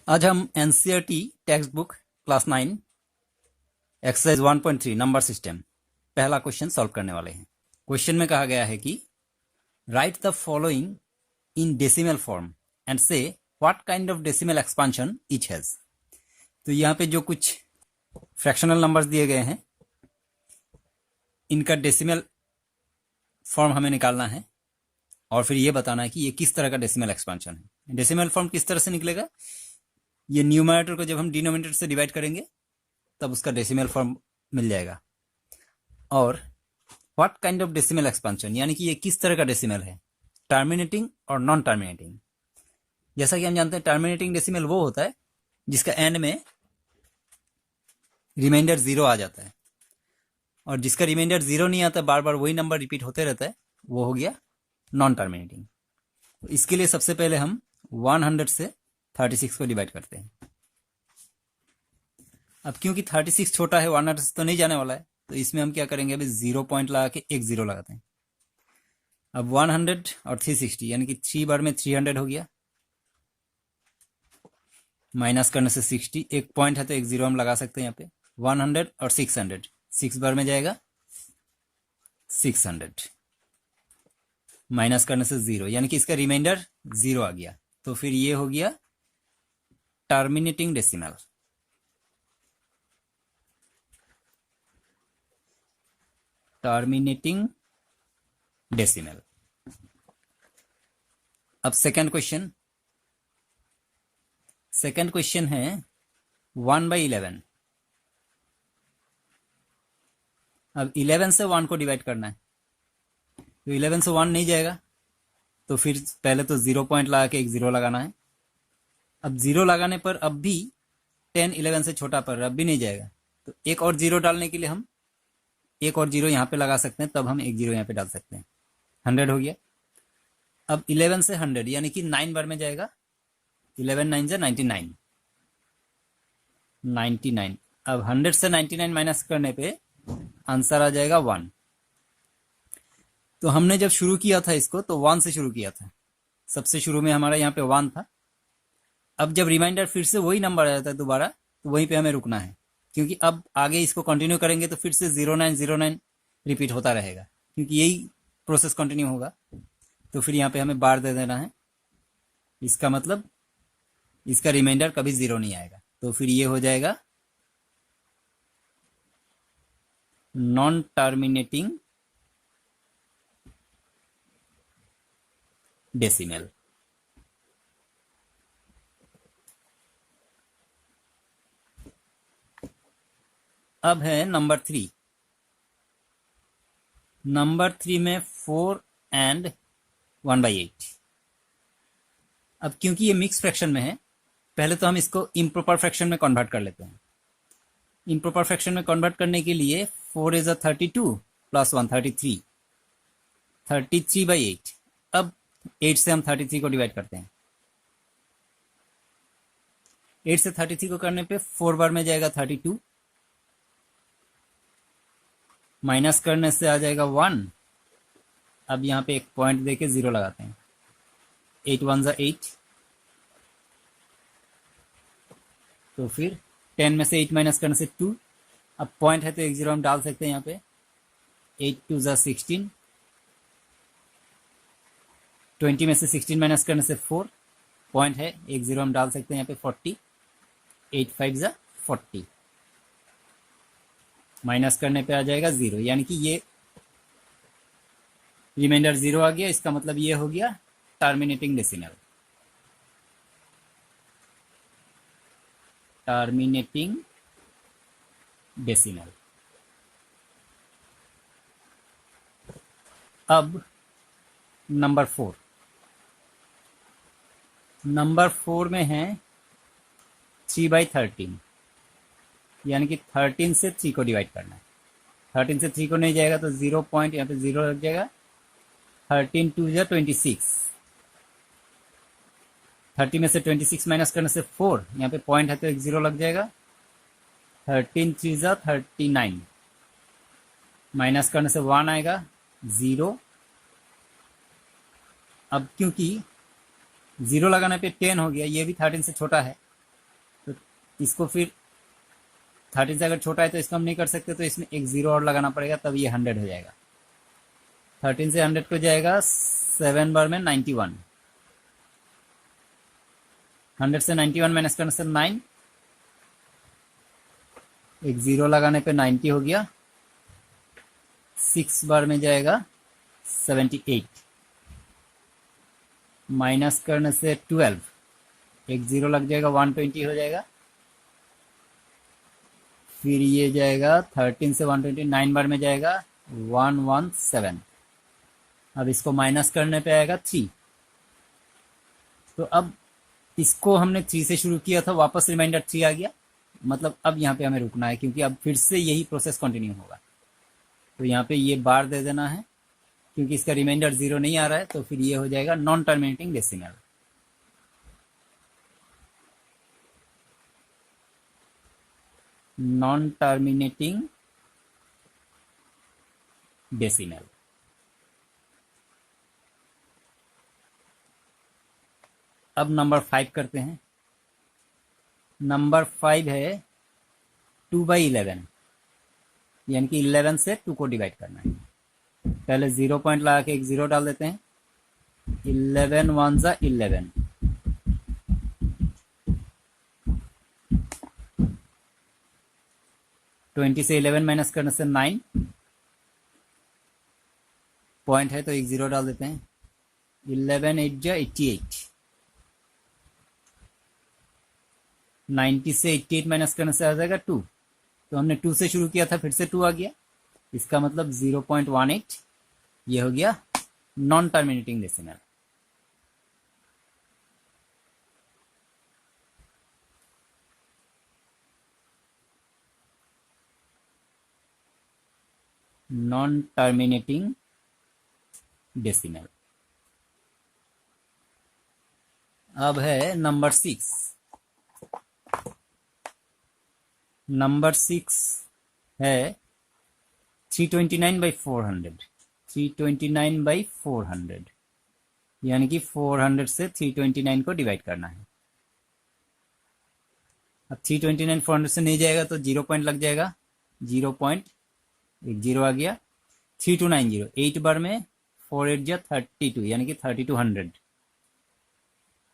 आज हम NCERT text book class 9 exercise 1.3 number system पहला क्वेश्चन सॉल्व करने वाले हैं। क्वेश्चन में कहा गया है कि write the following in decimal form and say what kind of decimal expansion each has. तो यहाँ पे जो कुछ फ्रैक्शनल नंबर्स दिए गए हैं इनका डेसिमल फॉर्म हमें निकालना है और फिर ये बताना है कि ये किस तरह का डेसिमल एक्सपांशन है। डेसिमल फॉर्म किस तरह से निकलेगा, ये न्यूमरेटर को जब हम डिनोमिनेटर से डिवाइड करेंगे तब उसका डेसिमल फॉर्म मिल जाएगा। और what kind of decimal expansion यानी कि ये किस तरह का डेसिमल है, टर्मिनेटिंग और नॉन टर्मिनेटिंग। जैसा कि हम जानते हैं टर्मिनेटिंग डेसिमल वो होता है जिसका एंड में रिमाइंडर 0 आ जाता है, और जिसका रिमाइंडर 0 नहीं आता, बार बार वही नंबर रिपीट होते रहता है, वो हो गया नॉन टर्मिनेटिंग। तो इसके लिए सबसे पहले हम 100 से 36 को डिवाइड करते हैं। अब क्योंकि 36 छोटा है 100 से तो नहीं जाने वाला है, तो इसमें हम क्या करेंगे, अभी 0 पॉइंट लगा के एक 0 लगाते हैं। अब 100 और 360 यानी कि 3 बार में 300 हो गया, माइनस करने से 60, एक पॉइंट है तो एक 0 हम लगा सकते हैं यहाँ पे। 100 और 600, 6 बार में जाएगा 600, माइनस करने से 0 यानी कि इसका रिमाइंडर 0 आ गया। तो फिर ये हो गया टर्मिनेटिंग डेसिमल। Terminating decimal. अब सेकंड क्वेश्चन है 1/11। अब 11 से 1 को डिवाइड करना है, तो 11 से 1 नहीं जाएगा, तो फिर पहले तो 0 पॉइंट लगा के एक 0 लगाना है। अब 0 लगाने पर अब भी 10 11 से छोटा पर अब भी नहीं जाएगा, तो एक और 0 डालने के लिए हम एक और 0 यहाँ पे लगा सकते हैं, तब हम एक 0 यहाँ पे डाल सकते हैं। 100 हो गया। अब 11 से 100 यानी कि 9 बार में जाएगा, 11 9 से 99, 99। अब 100 से 99 माइनस करने पे आंसर आ जाएगा 1। तो हमने जब शुरू किया था इसको तो 1 से शुरू किया था, सबसे शुरू में हमारा यहाँ पे 1 था। अब जब रिमाइंडर फिर से वही नंबर आ जाता है दोबारा, तो वहीं पे हमें रुकना है, क्योंकि अब आगे इसको कंटिन्यू करेंगे तो फिर से 0909 रिपीट होता रहेगा, क्योंकि यही प्रोसेस कंटिन्यू होगा। तो फिर यहाँ पे हमें बार दे देना है, इसका मतलब इसका रिमाइंडर कभी 0 नहीं आएगा। तो फिर ये हो जाएगा नॉन टर्मिनेटिंग डेसिमल। अब है नंबर 3। नंबर 3 में 4 एंड 1/8। अब क्योंकि ये मिक्स फ्रैक्शन में है, पहले तो हम इसको इम्प्रॉपर फ्रैक्शन में कन्वर्ट कर लेते हैं। इम्प्रॉपर फ्रैक्शन में कन्वर्ट करने के लिए 4 इज 32 प्लस 1 33, 33/8। अब 8 से हम 33 को डिवाइड करते हैं। 8 से 33 को करने पे 4 बार में जाएगा 32, माइनस करने से आ जाएगा 1। अब यहाँ पे एक पॉइंट देके 0 लगाते हैं। 8 1 8, तो फिर 10 में से 8 माइनस करने से 2। अब पॉइंट है तो एक 0 हम डाल सकते हैं यहाँ पे। 8 2 16, 20 में से 16 माइनस करने से 4, पॉइंट है एक 0 हम डाल सकते हैं यहाँ पे। 40, 8 5 40, माइनस करने पे आ जाएगा 0, यानी कि ये रिमाइंडर 0 आ गया। इसका मतलब ये हो गया टर्मिनेटिंग डेसिमल। Terminating decimal. अब नंबर 4। नंबर 4 में है 3/13, यानी कि 13 से 3 को डिवाइड करना है। 13 से 3 को नहीं जाएगा तो 0 पॉइंट यहाँ पे 0 लग जाएगा। 13 2 26, 30 में से 26 माइनस करने से 4, यहाँ पे पॉइंट है तो एक 0 लग जाएगा। 13 3 39, माइनस करने से 1 आएगा 0। अब क्योंकि 0 लगाने पे 10 हो गया, ये भी 13 से छोटा है, इसको फिर 13 से अगर छोटा है तो इसको हम नहीं कर सकते, तो इसमें एक 0 और लगाना पड़ेगा, तब ये 100 हो जाएगा। 13 से 100 को जाएगा 7 बार में 91। 100 से 91 माइनस करने से 9, एक 0 लगाने पे 90 हो गया। 6 बार में जाएगा 78, माइनस करने से 12, एक 0 लग जाएगा 120 हो जाएगा। फिर ये जाएगा 13 से 129 बार में जाएगा 117। अब इसको माइनस करने पे आएगा 3। तो अब इसको हमने 3 से शुरू किया था, वापस रिमाइंडर 3 आ गया, मतलब अब यहाँ पे हमें रुकना है, क्योंकि अब फिर से यही प्रोसेस कंटिन्यू होगा। तो यहाँ पे ये बार दे देना है, क्योंकि इसका रिमाइंडर 0 नहीं आ रहा है, तो फिर ये हो जाएगा non terminating decimal. Non terminating decimal. अब नंबर 5 करते हैं। नंबर 5 है 2/11, यानी कि 11 से 2 को डिवाइड करना है। पहले 0 पॉइंट लगा के एक 0 डाल देते हैं। 11 1 जा 11, 20 से 11 माइनस करने से 9, पॉइंट है तो एक 0 डाल देते हैं। 11 8 जा 88, 90 से 88 माइनस करने से आ जाएगा 2। तो हमने 2 से शुरू किया था, फिर से 2 आ गया, इसका मतलब 0.18, ये हो गया non terminating decimal. Non terminating decimal. अब है नंबर 6। नंबर 6 है 329/400। 329/400, यानी कि 400 से 329 को डिवाइड करना है। अब 329 400 से नहीं जाएगा तो 0 पॉइंट लग जाएगा, 0 पॉइंट, एक 0 आ गया। 3290, 8 बार में 4 8 जा 32, यानी कि 3200।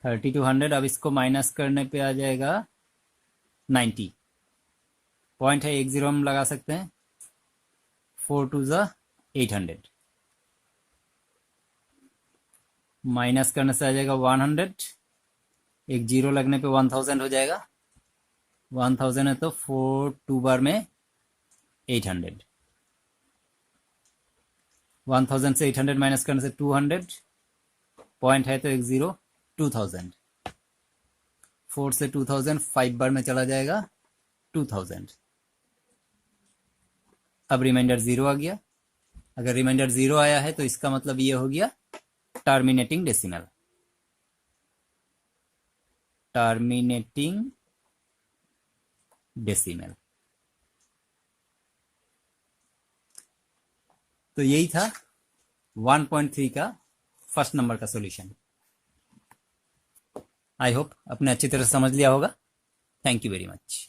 3200, अब इसको माइनस करने पे आ जाएगा 90, पॉइंट है, एक 0 हम लगा सकते हैं। 4 2 जा 800, माइनस करने से आ जाएगा 100, एक 0 लगने पे 1000 हो जाएगा। 1000 है तो 4 2 बार में 800, 1000 से 800 माइनस करने से 200, पॉइंट है तो एक 0, 2000, 4 से 2000 5 बार में चला जाएगा 2000। अब रिमाइंडर 0 आ गया। अगर रिमाइंडर 0 आया है तो इसका मतलब ये हो गया टर्मिनेटिंग डेसिमल। Terminating decimal. तो यही था 1.3 का फर्स्ट नंबर का सॉल्यूशन। आई होप आपने अच्छी तरह से समझ लिया होगा। Thank you very much.